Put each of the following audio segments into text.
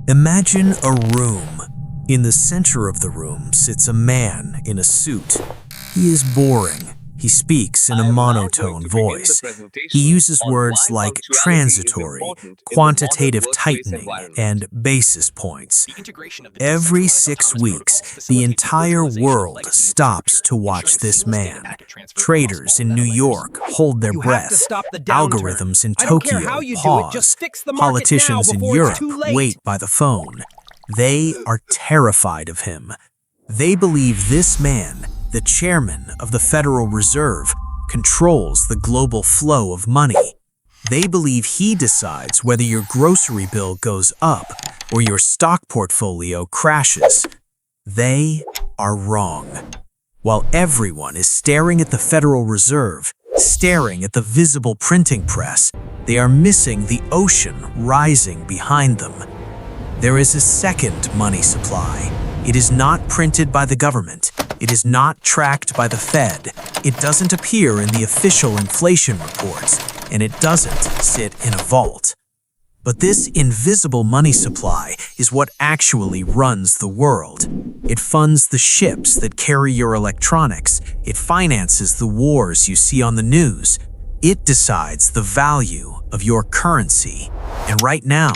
Imagine a room. In the center of the room sits a man in a suit. He is boring. He speaks in a monotone voice. He uses words like transitory, quantitative tightening, and basis points. Every 6 weeks, the entire world stops to watch this man. Traders in New York hold their breath. Algorithms in Tokyo pause. Politicians in Europe wait by the phone. They are terrified of him. They believe this man, the chairman of the Federal Reserve, controls the global flow of money. They believe he decides whether your grocery bill goes up or your stock portfolio crashes. They are wrong. While everyone is staring at the Federal Reserve, staring at the visible printing press, they are missing the ocean rising behind them. There is a second money supply. It is not printed by the government. It is not tracked by the Fed. It doesn't appear in the official inflation reports, and it doesn't sit in a vault. But this invisible money supply is what actually runs the world. It funds the ships that carry your electronics. It finances the wars you see on the news. It decides the value of your currency. And right now,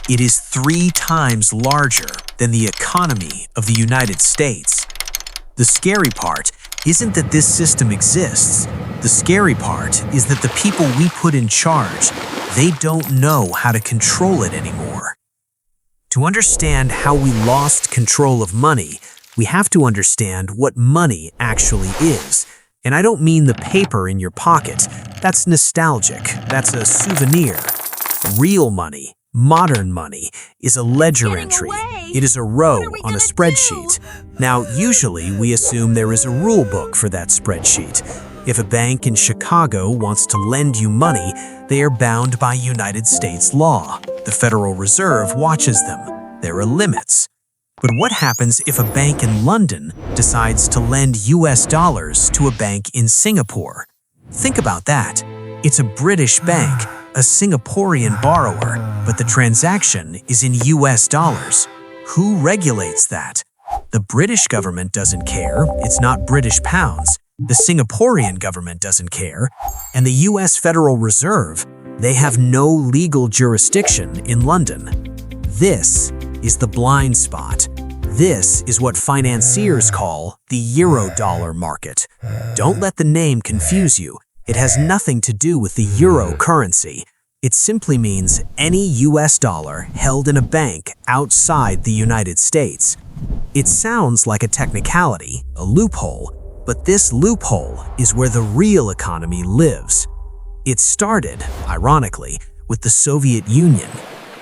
it is 3 times larger than the economy of the United States. The scary part isn't that this system exists. The scary part is that the people we put in charge, they don't know how to control it anymore. To understand how we lost control of money, we have to understand what money actually is. And I don't mean the paper in your pocket. That's nostalgic. That's a souvenir. Real money, modern money, is a ledger entry. It is a row on a spreadsheet. Now, usually we assume there is a rule book for that spreadsheet. If a bank in Chicago wants to lend you money, they are bound by United States law. The Federal Reserve watches them. There are limits. But what happens if a bank in London decides to lend US dollars to a bank in Singapore? Think about that. It's a British bank, a Singaporean borrower, but the transaction is in US dollars. Who regulates that? The British government doesn't care. It's not British pounds. The Singaporean government doesn't care. And the US Federal Reserve, they have no legal jurisdiction in London. This is the blind spot. This is what financiers call the Eurodollar market. Don't let the name confuse you. It has nothing to do with the euro currency. It simply means any US dollar held in a bank outside the United States. It sounds like a technicality, a loophole, but this loophole is where the real economy lives. It started, ironically, with the Soviet Union.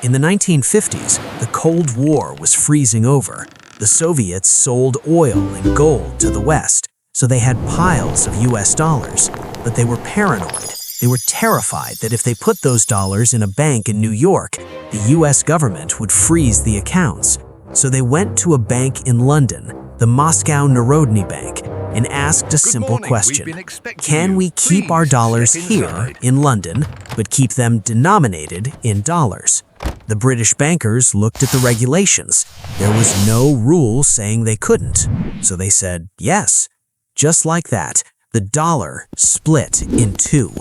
In the 1950s, the Cold War was freezing over. The Soviets sold oil and gold to the West, so they had piles of US dollars. But they were paranoid. They were terrified that if they put those dollars in a bank in New York, the US government would freeze the accounts. So they went to a bank in London, the Moscow Narodny Bank, and asked a simple question. Can we keep our dollars here in London, but keep them denominated in dollars? The British bankers looked at the regulations. There was no rule saying they couldn't. So they said yes. Just like that, the dollar split in 2.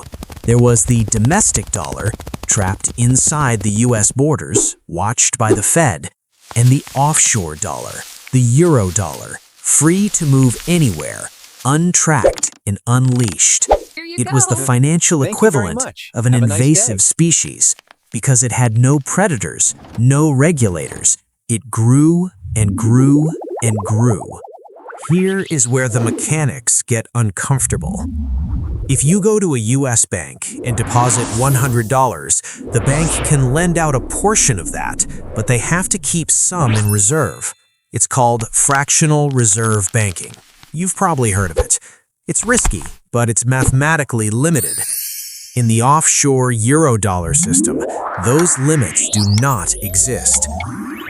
There was the domestic dollar, trapped inside the US borders, watched by the Fed, and the offshore dollar, the Eurodollar, free to move anywhere, untracked and unleashed. It was the financial equivalent of an invasive species because it had no predators, no regulators. It grew and grew and grew. Here is where the mechanics get uncomfortable. If you go to a US bank and deposit $100, the bank can lend out a portion of that, but they have to keep some in reserve. It's called fractional reserve banking. You've probably heard of it. It's risky, but it's mathematically limited. In the offshore Eurodollar system, those limits do not exist.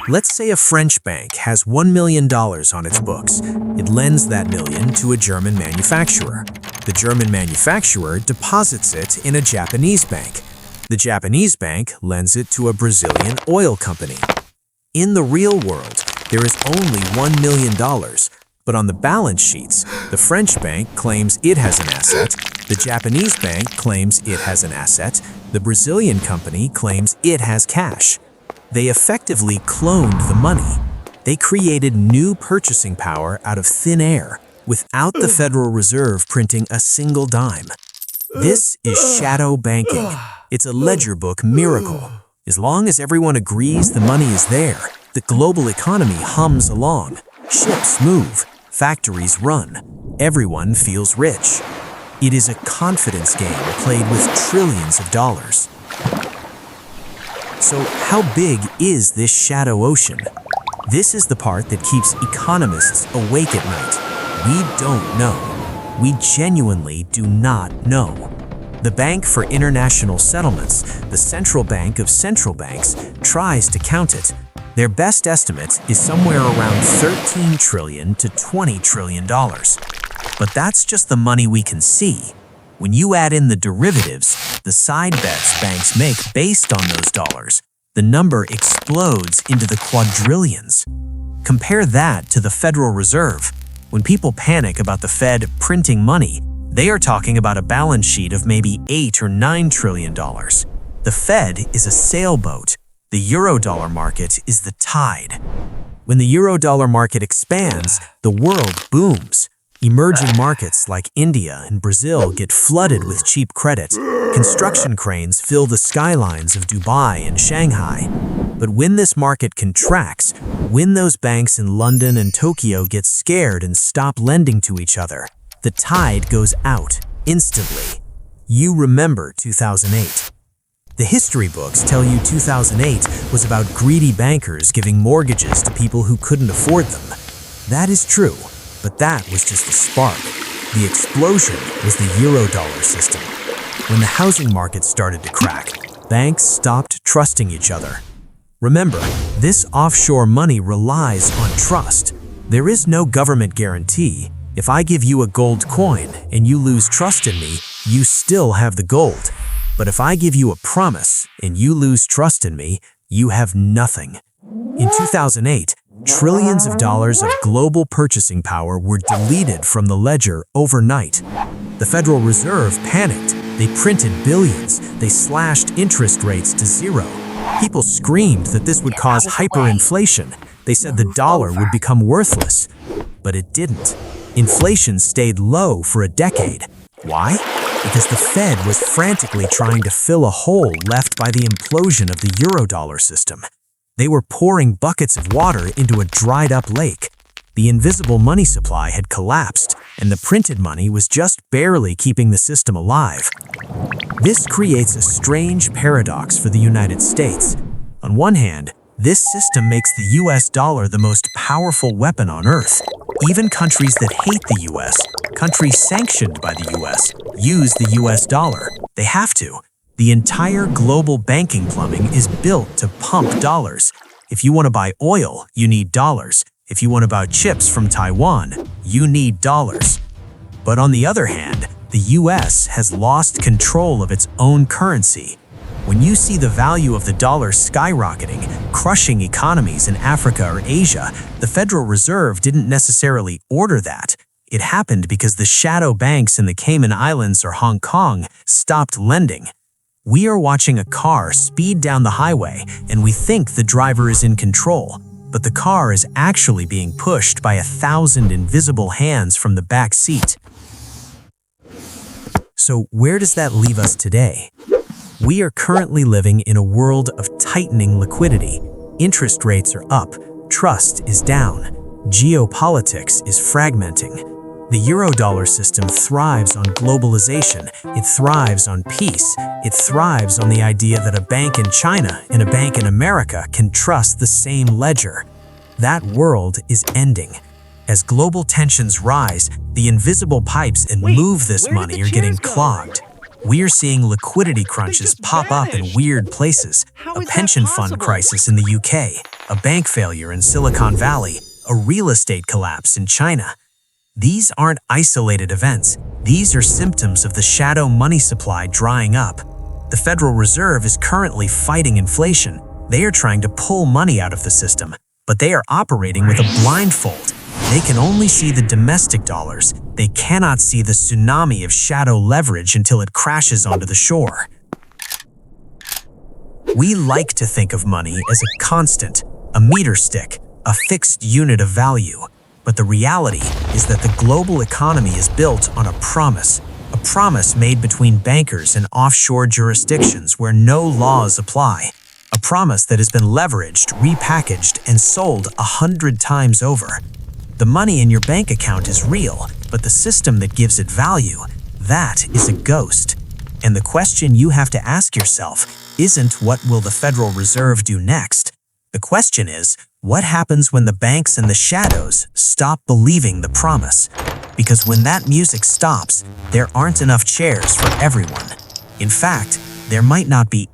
Let's say a French bank has $1 million on its books. It lends that million to a German manufacturer. The German manufacturer deposits it in a Japanese bank. The Japanese bank lends it to a Brazilian oil company. In the real world, there is only $1 million, but on the balance sheets, the French bank claims it has an asset, the Japanese bank claims it has an asset, the Brazilian company claims it has cash. They effectively cloned the money. They created new purchasing power out of thin air, without the Federal Reserve printing a single dime. This is shadow banking. It's a ledger book miracle. As long as everyone agrees the money is there, the global economy hums along. Ships move, factories run, everyone feels rich. It is a confidence game played with trillions of dollars. So how big is this shadow ocean? This is the part that keeps economists awake at night. We don't know. We genuinely do not know. The Bank for International Settlements, the central bank of central banks, tries to count it. Their best estimate is somewhere around $13 trillion to $20 trillion. But that's just the money we can see. When you add in the derivatives, the side bets banks make based on those dollars, the number explodes into the quadrillions. Compare that to the Federal Reserve. When people panic about the Fed printing money, they are talking about a balance sheet of maybe $8 or $9 trillion. The Fed is a sailboat. The Eurodollar market is the tide. When the Eurodollar market expands, the world booms. Emerging markets like India and Brazil get flooded with cheap credit. Construction cranes fill the skylines of Dubai and Shanghai. But when this market contracts, when those banks in London and Tokyo get scared and stop lending to each other, the tide goes out instantly. You remember 2008. The history books tell you 2008 was about greedy bankers giving mortgages to people who couldn't afford them. That is true. But that was just the spark. The explosion was the Eurodollar system. When the housing market started to crack, banks stopped trusting each other. Remember, this offshore money relies on trust. There is no government guarantee. If I give you a gold coin and you lose trust in me, you still have the gold. But if I give you a promise and you lose trust in me, you have nothing. In 2008, trillions of dollars of global purchasing power were deleted from the ledger overnight. The Federal Reserve panicked. They printed billions. They slashed interest rates to zero. People screamed that this would cause hyperinflation. They said the dollar would become worthless. But it didn't. Inflation stayed low for a decade. Why? Because the Fed was frantically trying to fill a hole left by the implosion of the Eurodollar system. They were pouring buckets of water into a dried-up lake. The invisible money supply had collapsed, and the printed money was just barely keeping the system alive. This creates a strange paradox for the United States. On one hand, this system makes the US dollar the most powerful weapon on Earth. Even countries that hate the US, countries sanctioned by the US, use the US dollar. They have to. The entire global banking plumbing is built to pump dollars. If you want to buy oil, you need dollars. If you want to buy chips from Taiwan, you need dollars. But on the other hand, the US has lost control of its own currency. When you see the value of the dollar skyrocketing, crushing economies in Africa or Asia, the Federal Reserve didn't necessarily order that. It happened because the shadow banks in the Cayman Islands or Hong Kong stopped lending. We are watching a car speed down the highway, and we think the driver is in control, but the car is actually being pushed by 1,000 invisible hands from the back seat. So where does that leave us today? We are currently living in a world of tightening liquidity. Interest rates are up, trust is down, geopolitics is fragmenting. The Eurodollar system thrives on globalization, it thrives on peace, it thrives on the idea that a bank in China and a bank in America can trust the same ledger. That world is ending. As global tensions rise, the invisible pipes that move this money are getting clogged. We are seeing liquidity crunches pop up in weird places, a pension fund crisis in the UK, a bank failure in Silicon Valley, a real estate collapse in China. These aren't isolated events. These are symptoms of the shadow money supply drying up. The Federal Reserve is currently fighting inflation. They are trying to pull money out of the system, but they are operating with a blindfold. They can only see the domestic dollars. They cannot see the tsunami of shadow leverage until it crashes onto the shore. We like to think of money as a constant, a meter stick, a fixed unit of value. But the reality is that the global economy is built on a promise made between bankers and offshore jurisdictions where no laws apply. A promise that has been leveraged, repackaged, and sold 100 times over. The money in your bank account is real, but the system that gives it value, that is a ghost. And the question you have to ask yourself isn't what will the Federal Reserve do next? The question is, what happens when the banks and the shadows stop believing the promise? Because when that music stops, there aren't enough chairs for everyone. In fact, there might not be